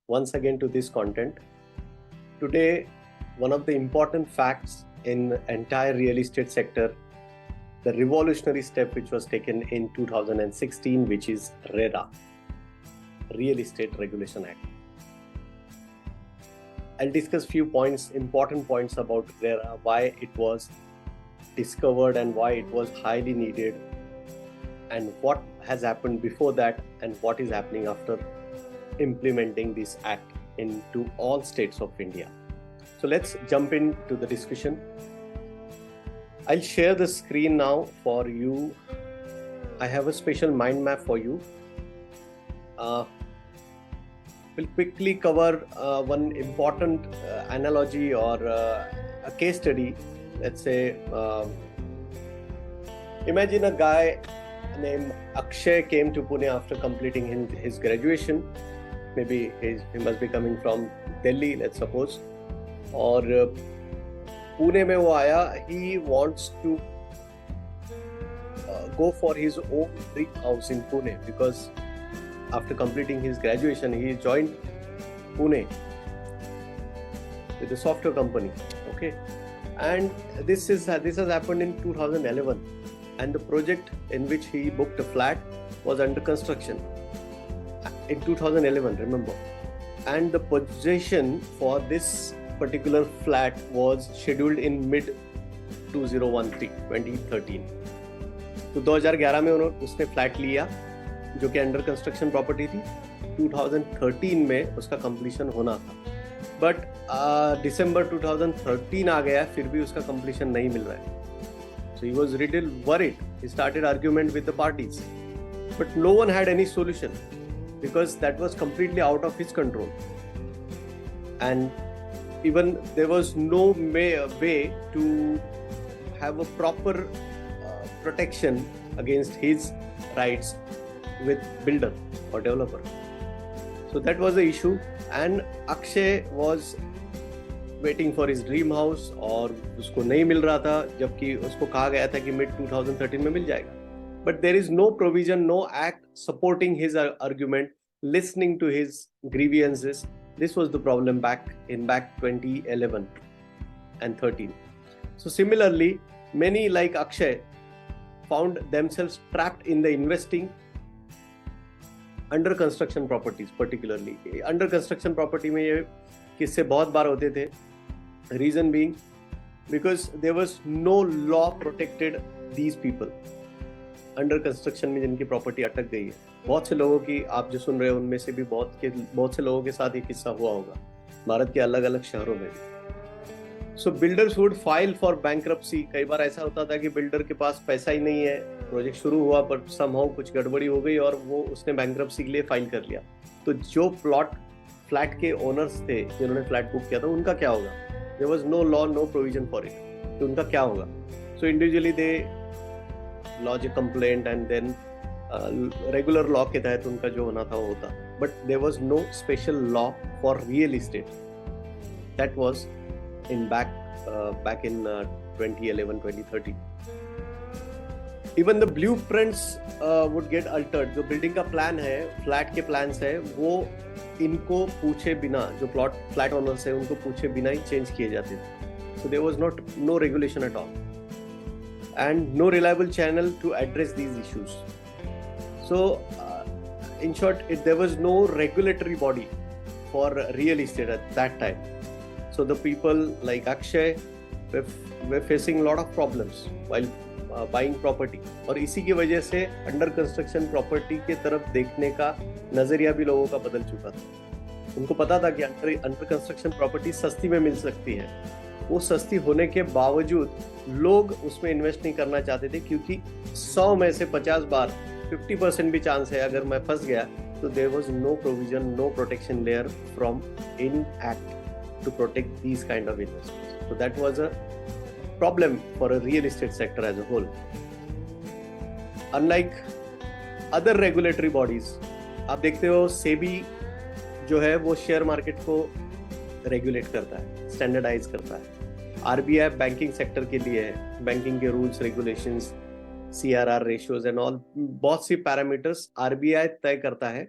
once again to this content. Today, one of the important facts in entire real estate sector, the revolutionary step which was taken in 2016, which is RERA, Real Estate Regulation Act. I'll discuss few points, important points about RERA, why it was discovered and why it was highly needed, and what has happened before that and what is happening after implementing this act into all states of India. So let's jump into the discussion. I'll share the screen now for you. I have a special mind map for you. We'll quickly cover one important analogy or a case study. Let's say, imagine a guy named Akshay came to Pune after completing his graduation. Maybe he must be coming from Delhi, let's suppose. और पुणे में वो आया. He wants to go for his own dream house in Pune because after completing his graduation, he joined Pune with a software company. Okay, and this has happened in 2011, and the project in which he booked a flat was under construction in 2011. Remember, and the possession for this particular flat was scheduled in mid 2013. तो 2011 में उसने flat लिया जो कि under construction property थी. 2013 में उसका completion होना था, बट दिसंबर 2013 आ गया, फिर भी उसका कंप्लीशन नहीं मिल रहा है. So he was little worried. He started argument with the parties, but no one had any solution because that was completely out of his control, and even there was no way to have a proper protection against his rights with builder or developer. So that was the issue, and Akshay was waiting for his dream house और उसको नहीं मिल रहा था, जबकि उसको कहा गया था कि mid 2013 में मिल जाएगा. But there is no provision, no act supporting his argument, listening to his grievances. This was the problem back 2011 and 13. So similarly, many like Akshay found themselves trapped in the investing under construction properties, particularly. Under construction property में ये किस्से बहुत बार होते थे. Reason being because there was no law protected these people. Under construction में जिनकी property अटक गई है, बहुत से लोगों की, आप जो सुन रहे हो उनमें से भी बहुत से लोगों के साथ ये किस्सा हुआ होगा भारत के अलग अलग शहरों में भी. So builders would file for bankruptcy. कई बार ऐसा होता था कि बिल्डर के पास पैसा ही नहीं है, प्रोजेक्ट शुरू हुआ पर समहाउ कुछ गड़बड़ी हो गई और वो उसने बैंक्रप्सी के लिए फाइल कर लिया. तो जो फ्लैट के ओनर्स थे जिन्होंने फ्लैट बुक किया था, उनका क्या होगा? There was no law, no provision for it. तो उनका क्या होगा? So individually they lodge a complaint and then regular law के तहत उनका जो होना था वो होता. But there was no special law for real estate. That was in back in 2011-2013. Even the blueprints would get altered. जो बिल्डिंग का प्लान है, फ्लैट के प्लान्स है, वो इनको पूछे बिना, जो फ्लैट ओनर्स है उनको पूछे बिना ही चेंज किए जाते थे. So there was no regulation at all, and no reliable channel to address these issues. So in short, there was no regulatory body for real estate at that time. So the people like Akshay were facing a lot of problems while buying property. और इसी की वजह से under construction property के तरफ देखने का नजरिया भी लोगों का बदल चुका था. उनको पता था कि अंडर कंस्ट्रक्शन प्रॉपर्टी सस्ती में मिल सकती है. वो सस्ती होने के बावजूद लोग उसमें इन्वेस्ट नहीं करना चाहते थे, क्योंकि 100 में से 50 बार 50% भी चांस है अगर मैं फंस गया, तो there was no provision, no protection layer from any act to protect these kind of investments. So that was a problem for a real estate sector as a whole. Unlike other regulatory bodies, आप देखते हो सेबी जो है वो share market को regulate करता है, standardise करता है. आरबीआई बैंकिंग सेक्टर के लिए है, बैंकिंग के rules regulations, CRR ratios and all, बहुत सी पैरामीटर्स आरबीआई तय करता है,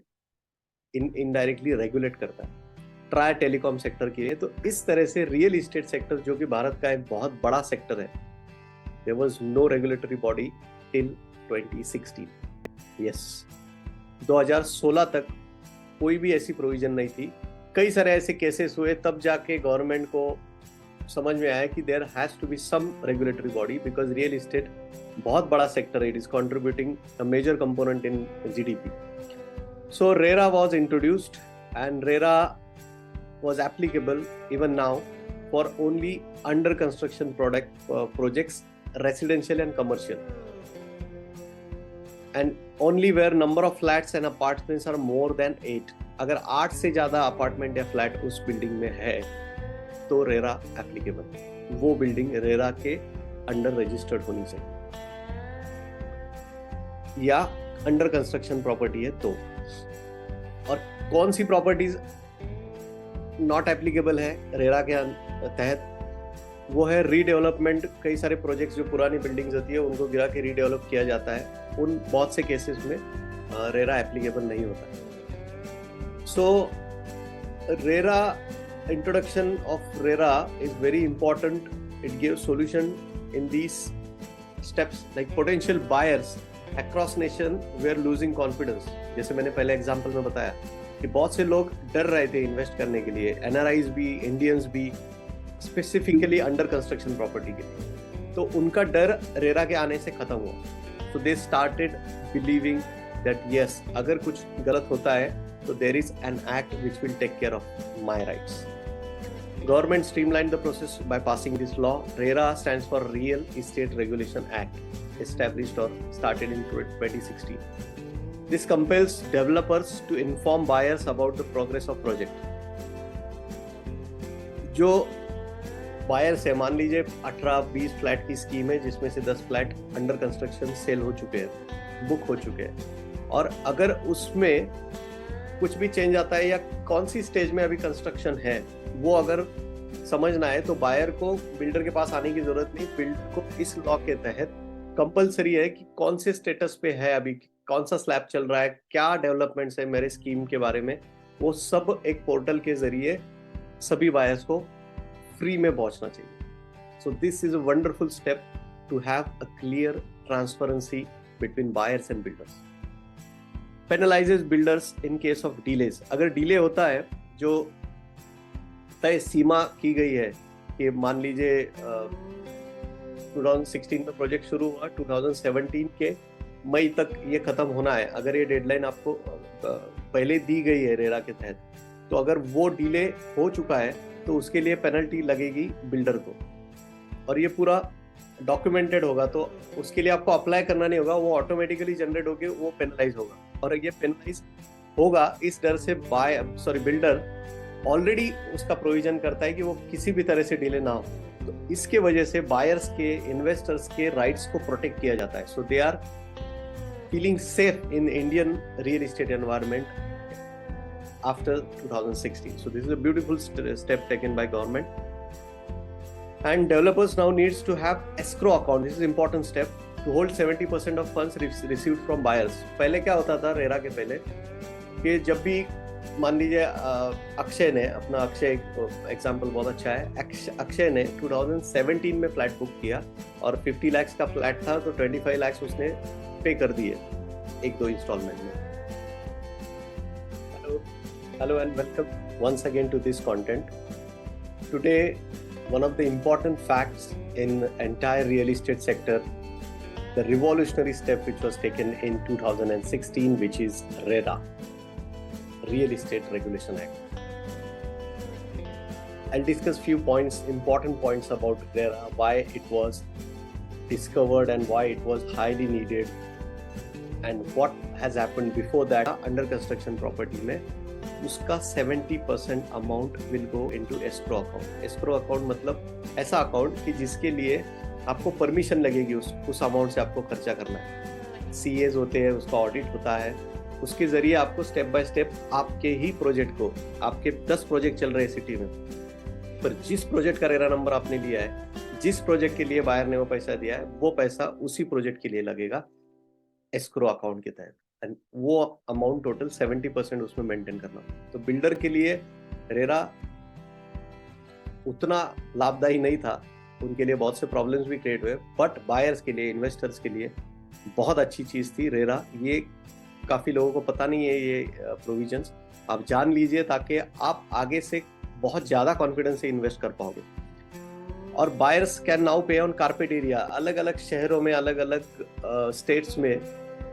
इनडायरेक्टली रेगुलेट करता है. ट्राई टेलीकॉम सेक्टर के लिए। तो इस तरह से रियल इस्टेट सेक्टर, जो कि भारत का एक बहुत बड़ा सेक्टर है, there was no regulatory body till 2016। Yes, 2016 तक कोई भी ऐसी प्रोविजन नहीं थी। कई सारे ऐसे केसेस हुए, तब जाके गवर्नमेंट को समझ में आया कि there has to be some regulatory body, because real estate बहुत बड़ा सेक्टर है, it is contributing a major component in GDP. So RERA was introduced and RERA was applicable even now for only under construction projects, residential and commercial, and only where number of flats and apartments are more than 8। अगर 8 से ज्यादा apartment या flat उस building में है तो RERA applicable, वो building RERA के अंडर रजिस्टर्ड होनी चाहिए, या अंडर कंस्ट्रक्शन प्रॉपर्टी है तो। और कौन सी प्रॉपर्टीज नॉट एप्लीकेबल है रेरा के तहत, वो है रीडेवलपमेंट। कई सारे प्रोजेक्ट्स जो पुरानी बिल्डिंग्स होती है उनको गिरा के रीडेवलप किया जाता है, उन बहुत से केसेस में रेरा एप्लीकेबल नहीं होता है। So RERA, introduction of RERA is very important. It gives solution in these steps, like potential buyers across nation we are losing confidence. जैसे मैंने पहले एग्जाम्पल में बताया कि बहुत से लोग डर रहे थे इन्वेस्ट करने के लिए, एनआरआईज भी, इंडियंस भी, स्पेसिफिकली अंडर कंस्ट्रक्शन प्रॉपर्टी के लिए। तो उनका डर रेरा के आने से खत्म हुआ। So they started believing that yes, अगर कुछ गलत होता है तो there is an act which will take care of my rights. Government streamlined the process by passing this law. RERA stands for real estate regulation act, established or started in 2016. This compels developers to inform buyers about the progress of project. जो buyers है, मान लीजिए 18-20 flat की scheme है जिसमें से 10 flat under construction cell हो चुके हैं, बुक हो चुके हैं, और अगर उसमें कुछ भी चेंज आता है या कौन सी स्टेज में अभी कंस्ट्रक्शन है, वो अगर समझना है तो बायर को बिल्डर के पास आने की जरूरत नहीं। बिल्डर को इस लॉ के तहत कंपलसरी है कि कौन से स्टेटस पे है, अभी कौन सा स्लैब चल रहा है, क्या डेवलपमेंट्स है मेरे स्कीम के बारे में, वो सब एक पोर्टल के जरिए सभी बायर्स को फ्री में पहुंचना चाहिए। So this is a wonderful step to have a clear transparency between buyers and builders. Penalises builders in case of delays. अगर डिले होता है, जो तय सीमा की गई है कि मान लीजिए 2016 में प्रोजेक्ट शुरू हुआ, 2017 के मई तक ये खत्म होना है, अगर ये डेडलाइन आपको पहले दी गई है रेरा के तहत, तो अगर वो डिले हो चुका है तो उसके लिए पेनल्टी लगेगी बिल्डर को, और ये पूरा डॉक्यूमेंटेड होगा। तो उसके लिए आपको अप्लाई करना नहीं होगा, वो ऑटोमेटिकली जनरेट होकर वो पेनलाइज होगा, और ये पेनलाइज होगा इस डर से बिल्डर ऑलरेडी उसका प्रोविजन करता है कि वो किसी भी तरह से डिले ना हो। तो इसके वजह से बायर्स के, इन्वेस्टर्स के राइट्स को प्रोटेक्ट किया जाता है। So they are feeling safe in Indian real estate environment after 2016. So this is a beautiful step taken by government. And developers now needs to have escrow account. This is an important step to hold 70% of funds received from buyers. पहले क्या होता था RERA के पहले, कि जब भी मान लीजिए अक्षय ने, अपना अक्षय एग्जाम्पल बहुत अच्छा है, अक्षय ने 2017 में फ्लैट बुक किया और 50 लाख का फ्लैट था, तो 25 लाख उसने पे कर दिए 1-2 इंस्टॉलमेंट में। Hello and welcome once again to this content. Today, one of the important facts in entire real estate sector, the revolutionary step which was taken in 2016, which is RERA, Real Estate Regulation Act. I'll discuss few points, important points about RERA, why it was discovered and why it was highly needed, and what has happened before that. Under construction property में उसका 70% amount will go into escrow account. Escrow account मतलब ऐसा account कि जिसके लिए आपको permission लगेगी उस अमाउंट से आपको खर्चा करना है। सीएज होते हैं, उसका ऑडिट होता है, उसके जरिए आपको स्टेप बाय स्टेप आपके ही प्रोजेक्ट को, आपके 10 प्रोजेक्ट चल रहे हैं सिटी में, पर जिस प्रोजेक्ट का रेरा नंबर आपने लिया है, जिस प्रोजेक्ट के लिए बायर ने वो पैसा दिया है, वो पैसा उसी प्रोजेक्ट के लिए लगेगा एस्क्रो अकाउंट के तहत, एंड वो अमाउंट टोटल 70% उसमें मेंटेन करना। तो बिल्डर के लिए रेरा उतना लाभदायी नहीं था, उनके लिए बहुत से प्रॉब्लम्स भी क्रिएट हुए, बट बायर्स के लिए, इन्वेस्टर्स के लिए बहुत अच्छी चीज थी रेरा। ये काफी लोगों को पता नहीं है ये प्रोविजंस, आप जान लीजिए ताकि आप आगे से बहुत ज्यादा कॉन्फिडेंस से इन्वेस्ट कर पाओगे। और बायर्स कैन नाउ पे ऑन कारपेट एरिया। अलग अलग शहरों में, अलग अलग स्टेट्स में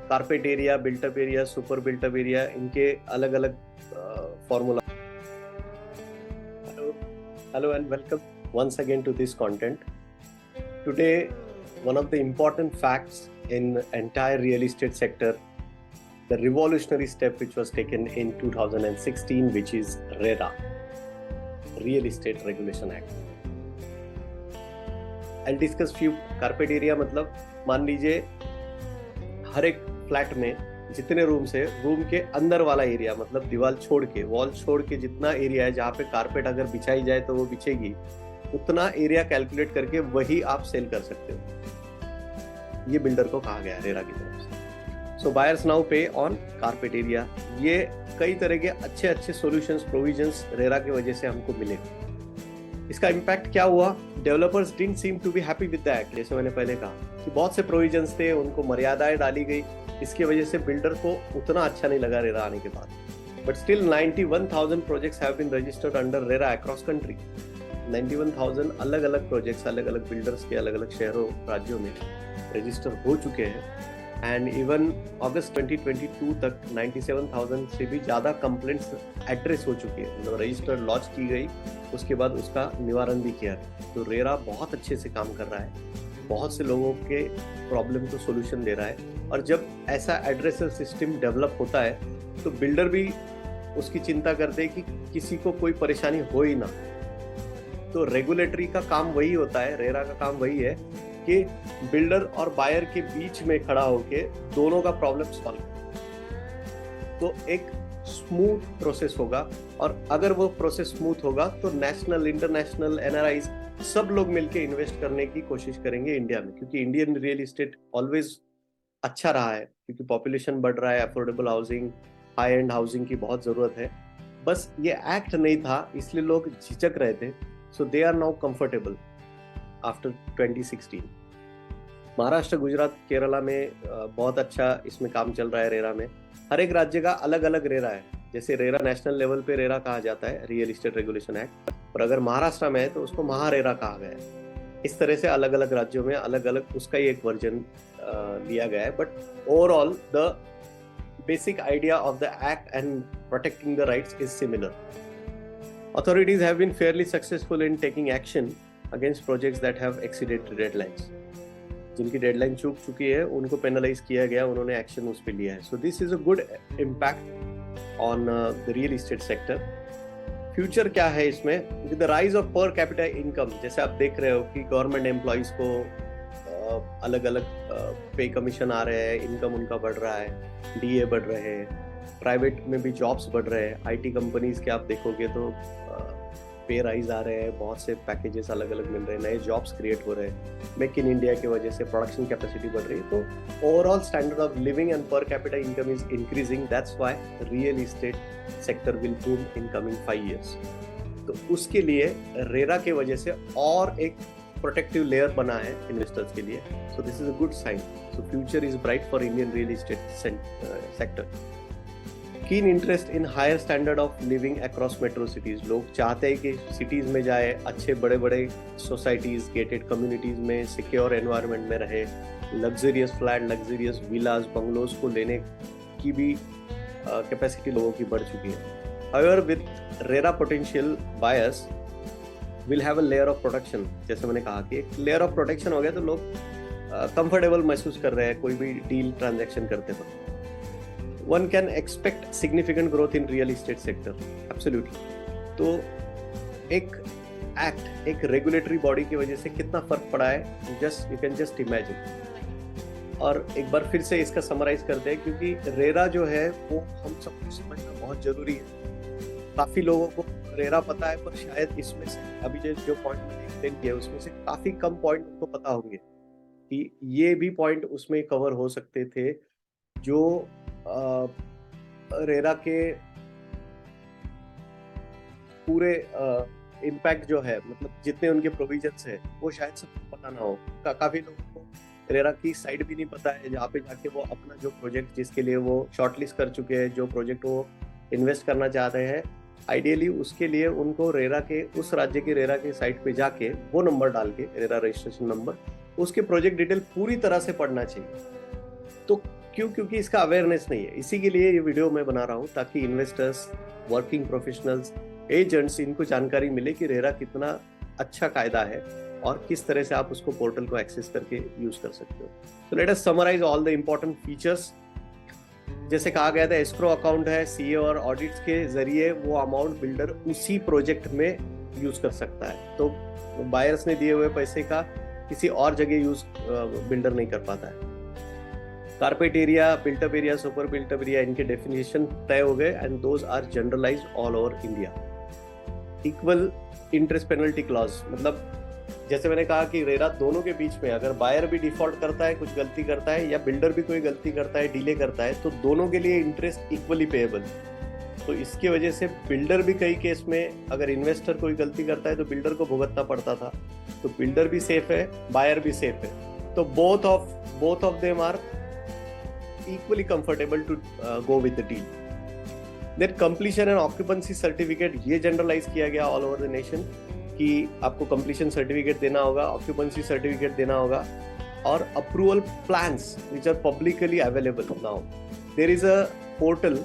carpet area, built-up area, super built-up area, इनके अलग अलग formula. Hello and welcome once again to this content. Today, one of the important facts in entire real estate sector, the revolutionary step which was taken in 2016, which is RERA, Real Estate Regulation Act. I'll discuss few carpet area। मतलब मान लीजिए हर एक flat में जितने rooms है, room के अंदर वाला एरिया, मतलब दीवार छोड़ के, वॉल छोड़ के जितना एरिया है जहाँ पे कारपेट अगर बिछाई जाए तो वो बिछेगी, उतना एरिया कैलकुलेट करके वही आप सेल कर सकते हो। ये बिल्डर को कहा गया है रेरा की तरफ से। सो बायर्स नाउ पे ऑन कारपेट एरिया। ये कई तरह के अच्छे अच्छे सॉल्यूशंस, प्रोविजंस रेरा की वजह से हमको मिले। इसका इम्पैक्ट क्या हुआ? Developers didn't seem to be happy with the act. जैसे मैंने पहले कहा कि बहुत से प्रोविजंस थे, उनको मर्यादाएं डाली गई, इसकी वजह से बिल्डर को उतना अच्छा नहीं लगा रेरा आने के बाद। But still 91,000 projects have been registered under RERA across country. 91,000 अलग अलग प्रोजेक्ट्स, अलग अलग बिल्डर्स के अलग अलग शहरों, राज्यों में रजिस्टर हो चुके हैं। एंड इवन अगस्त 2022 तक 97,000 से भी ज़्यादा कंप्लेंट्स एड्रेस हो चुकी है, मतलब रजिस्टर लॉन्च की गई, उसके बाद उसका निवारण भी किया। तो रेरा बहुत अच्छे से काम कर रहा है, बहुत से लोगों के प्रॉब्लम को सोल्यूशन दे रहा है। और जब ऐसा एड्रेसर सिस्टम डेवलप होता है तो बिल्डर भी उसकी चिंता करते हैं कि किसी को कोई परेशानी हो ही ना। तो रेगुलेटरी का काम वही होता है, रेरा का काम वही है कि बिल्डर और बायर के बीच में खड़ा होके दोनों का प्रॉब्लम सॉल्व, तो एक स्मूथ प्रोसेस होगा। और अगर वो प्रोसेस स्मूथ होगा तो नेशनल, इंटरनेशनल, एनआरआईज सब लोग मिलके इन्वेस्ट करने की कोशिश करेंगे इंडिया में, क्योंकि इंडियन रियल इस्टेट ऑलवेज अच्छा रहा है, क्योंकि पॉपुलेशन बढ़ रहा है, affordable housing, high and housing की बहुत जरूरत है। बस ये एक्ट नहीं था इसलिए लोग झिझक रहे थे। So they are now comfortable after 2016। Maharashtra, Gujarat, Kerala में बहुत अच्छा इसमें काम चल रहा है रेरा में। हर एक राज्य का अलग अलग रेरा है। जैसे रेरा नेशनल लेवल पे रेरा कहा जाता है, रियल इस्टेट रेगुलेशन एक्ट, और अगर महाराष्ट्र में है तो उसको महारेरा कहा गया है। इस तरह से अलग अलग राज्यों में अलग अलग उसका ही एक वर्जन लिया गया है। But overall the basic idea of the act and protecting the rights is similar. Authorities have been fairly successful in taking action against projects that have exceeded deadlines. जिनकी डेडलाइन चूक चुकी है उनको पेनलाइज किया गया, उन्होंने एक्शन उस पर लिया है। सो this is a good impact on the real estate sector. Future क्या है इसमें? With the rise of per capita income, जैसे आप देख रहे हो कि गवर्नमेंट एम्प्लॉइज को अलग अलग पे कमीशन आ रहे हैं, इनकम उनका बढ़ रहा है, डीए बढ़ रहे हैं, प्राइवेट में भी जॉब्स बढ़ रहे हैं। आईटी कंपनीज के आप देखोगे तो पे राइज आ रहे हैं, बहुत से पैकेजेस अलग अलग मिल रहे हैं, नए जॉब्स क्रिएट हो रहे हैं। मेक इन इंडिया की वजह से प्रोडक्शन कैपेसिटी बढ़ रही है, तो overall standard of living and per capita income is increasing. That's why real estate sector will boom in coming 5 years। तो उसके लिए रेरा के वजह से और एक प्रोटेक्टिव लेयर बना है इन्वेस्टर्स के लिए। So this is a good sign. So future is bright for Indian real estate sector. Keen interest in higher standard of living across metro cities. लोग चाहते हैं कि सिटीज में जाए, अच्छे बड़े बड़े सोसाइटीज, गेटेड कम्युनिटीज में सिक्योर एनवायरनमेंट में रहे, लग्जरियस फ्लैट, लग्जरियस विलास, बंगलोज को लेने की भी कैपेसिटी लोगों की बढ़ चुकी है। However with RERA potential buyers will have a layer of protection. जैसे मैंने कहा कि एक लेयर ऑफ प्रोटेक्शन हो गया तो लोग कंफर्टेबल महसूस कर रहे हैं कोई भी डील ट्रांजैक्शन करते वक्त। One can expect significant growth in real estate sector, absolutely। तो एक एक्ट, एक रेगुलेटरी बॉडी की वजह से कितना फर्क पड़ा है, यू कैन जस्ट इमेजिन। और एक बार फिर से इसका समराइज करते हैं, क्योंकि रेरा जो है वो हम सबको समझना बहुत जरूरी है। काफी लोगों को रेरा पता है, पर शायद इसमें से अभी जो पॉइंट मैंने एक्सप्लेन किया उसमें से काफी कम पॉइंट उनको पता होंगे कि ये भी पॉइंट उसमें कवर हो सकते थे जो रेरा के पूरे इम्पैक्ट जो है, मतलब जितने उनके प्रोविजंस है वो शायद सबको पता ना हो। काफी लोगों को रेरा की साइड भी नहीं पता है, जहाँ पे जाके वो अपना जो प्रोजेक्ट जिसके लिए वो शॉर्टलिस्ट कर चुके हैं, जो प्रोजेक्ट वो इन्वेस्ट करना चाहते हैं, आइडियली उसके लिए उनको रेरा के उस राज्य के रेरा के साइट पे जाके वो नंबर डाल के, रेरा रजिस्ट्रेशन नंबर, उसके प्रोजेक्ट डिटेल पूरी तरह से पढ़ना चाहिए। तो क्योंकि इसका अवेयरनेस नहीं है, इसी के लिए ये वीडियो मैं बना रहा हूँ, ताकि इन्वेस्टर्स, वर्किंग प्रोफेशनल्स, एजेंट्स, इनको जानकारी मिले कि रेरा कितना अच्छा कायदा है और किस तरह से आप उसको पोर्टल को एक्सेस करके यूज कर सकते हो। तो let us summarise all the important features. जैसे कहा गया था, एस्क्रो अकाउंट है, सीए और ऑडिट्स के जरिए वो अमाउंट बिल्डर उसी प्रोजेक्ट में यूज कर सकता है। तो बायर्स ने दिए हुए पैसे का किसी और जगह यूज बिल्डर नहीं कर पाता है। Carpet area, built-up area, super built-up area, इनके डेफिनेशन तय हो गए and those are generalised all over India. Equal interest penalty clause, मतलब जैसे मैंने कहा कि रेरा दोनों के बीच में, अगर बायर भी डिफॉल्ट करता है, कुछ गलती करता है, या बिल्डर भी कोई गलती करता है, डिले करता है, तो दोनों के लिए इंटरेस्ट इक्वली पेएबल। तो इसकी वजह से बिल्डर भी कई केस में, अगर इन्वेस्टर कोई गलती करता है तो बिल्डर को भुगतना पड़ता था। तो बिल्डर भी सेफ है, बायर भी सेफ है। तो both of them are equally comfortable to go with the deal. Then completion and occupancy certificate, ये जनरलाइज किया गया ऑल ओवर द नेशन कि आपको कंप्लीशन सर्टिफिकेट देना होगा, ऑक्यूपेंसी सर्टिफिकेट देना होगा, और approval plans which are publicly available now. There is a portal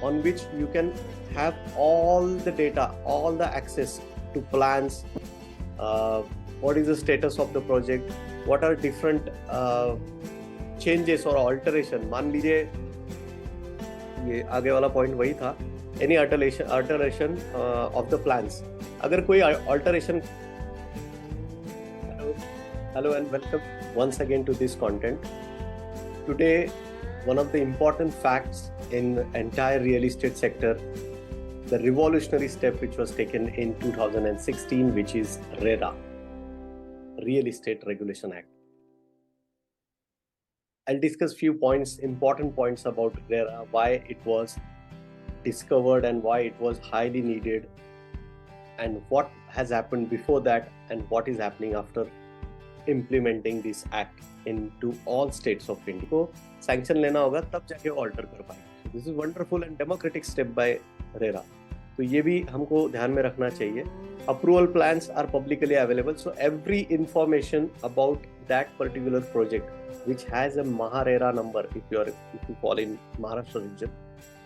on which you can have all the data, all the access to plans, what is the status of the project, what are different changes or alteration। मान लीजिए, ये आगे वाला point वही था, any alteration of the plans। अगर कोई alteration, hello and welcome once again to this content today। One of the important facts in the entire real estate sector, the revolutionary step which was taken in 2016, which is RERA, Real Estate Regulation Act. I'll discuss few points, important points about RERA, why it was discovered and why it was highly needed, and what has happened before that and what is happening after implementing this act into all states of India। को sanction लेना होगा तब जाके वो alter कर पाएंगे। This is wonderful and democratic step by RERA. तो ये भी हमको ध्यान में रखना चाहिए। Approval plans are publicly available, so every information about that particular project which has a MahaRERA number, if you fall in Maharashtra region,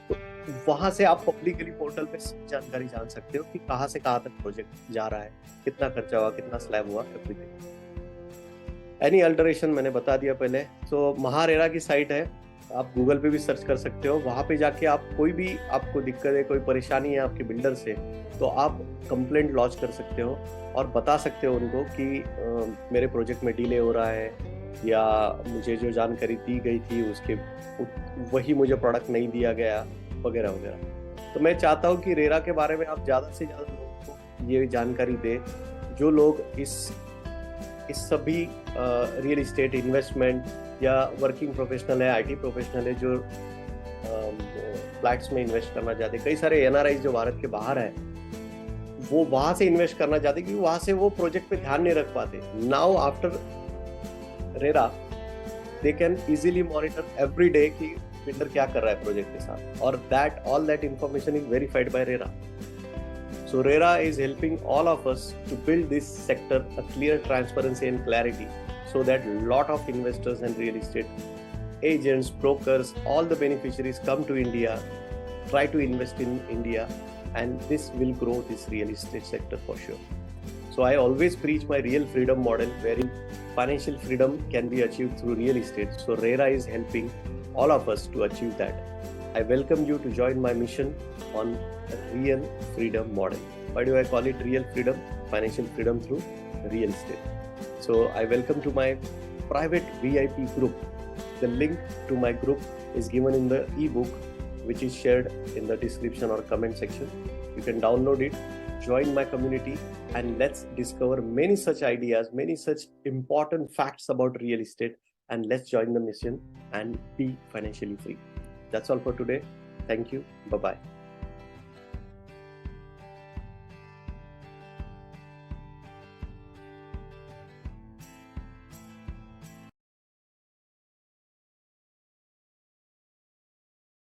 तो वहां से आप पब्लिकली पोर्टल पे जानकारी जान सकते हो कि कहाँ से कहाँ तक प्रोजेक्ट जा रहा है, कितना खर्चा हुआ, कितना स्लैब हुआ, एवरीथिंग। एनी अल्टरेशन मैंने बता दिया पहले। तो महारेरा की साइट है, आप गूगल पे भी सर्च कर सकते हो। वहाँ पे जाके आप कोई भी आपको दिक्कत है, कोई परेशानी है आपके बिल्डर से, तो आप कंप्लेंट लॉन्च कर सकते हो और बता सकते हो उनको कि मेरे प्रोजेक्ट में डिले हो रहा है, या मुझे जो जानकारी दी गई थी उसके वही मुझे प्रोडक्ट नहीं दिया गया, वगैरह वगैरह। तो मैं चाहता हूँ कि रेरा के बारे में आप ज़्यादा से ज़्यादा लोगों को ये जानकारी दें, जो लोग इस सभी रियल इस्टेट इन्वेस्टमेंट या वर्किंग प्रोफेशनल है, आईटी प्रोफेशनल है, जो फ्लैट्स में इन्वेस्ट करना चाहते हैं। कई सारे एनआरआई जो भारत के बाहर है, वो वहां से इन्वेस्ट करना चाहते हैं, क्योंकि वहां से वो प्रोजेक्ट पे ध्यान नहीं रख पाते। Now after RERA they can easily monitor every day कि बिल्डर क्या कर रहा है प्रोजेक्ट के साथ, और that all that information is verified bye RERA. So RERA is helping all of us to build this sector a clear transparency and clarity, so that lot of investors and real estate agents, brokers, all the beneficiaries come to India, try to invest in India, and this will grow this real estate sector for sure. So I always preach my real freedom model, wherein financial freedom can be achieved through real estate. So RERA is helping all of us to achieve that. I welcome you to join my mission on real freedom model. Why do I call it real freedom? Financial freedom through real estate. So I welcome to my private VIP group. The link to my group is given in the ebook, which is shared in the description or comment section. You can download it, join my community, and let's discover many such ideas, many such important facts about real estate, and let's join the mission and be financially free. That's all for today. Thank you. Bye-bye.